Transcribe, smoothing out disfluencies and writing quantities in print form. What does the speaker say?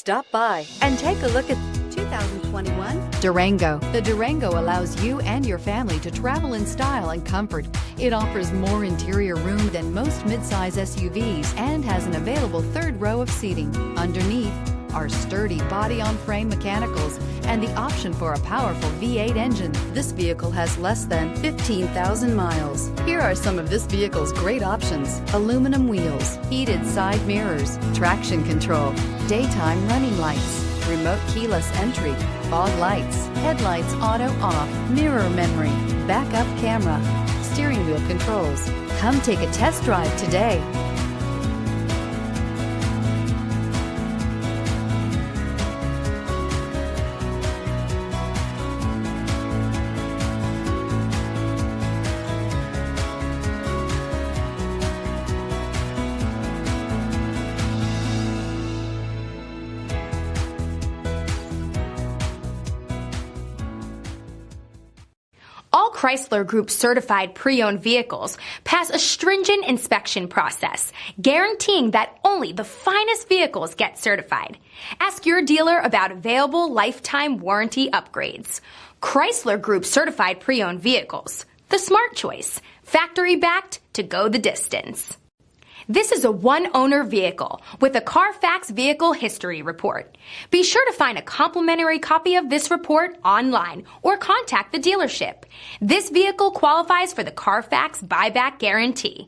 Stop by and take a look at 2021 Durango. The Durango allows you and your family to travel in style and comfort. It offers more interior room than most midsize SUVs and has an available third row of seating. Underneath are sturdy body-on-frame mechanicals and the option for a powerful V8 engine. This vehicle has less than 15,000 miles. Here are some of this vehicle's great options: aluminum wheels, heated side mirrors, traction control, daytime running lights, remote keyless entry, fog lights, headlights auto off, mirror memory, backup camera, steering wheel controls. Come take a test drive today. All Chrysler Group certified pre-owned vehicles pass a stringent inspection process, guaranteeing that only the finest vehicles get certified. Ask your dealer about available lifetime warranty upgrades. Chrysler Group certified pre-owned vehicles, the smart choice, factory backed to go the distance. This is a one-owner vehicle with a CARFAX Vehicle History Report. Be sure to find a complimentary copy of this report online or contact the dealership. This vehicle qualifies for the CARFAX buyback guarantee.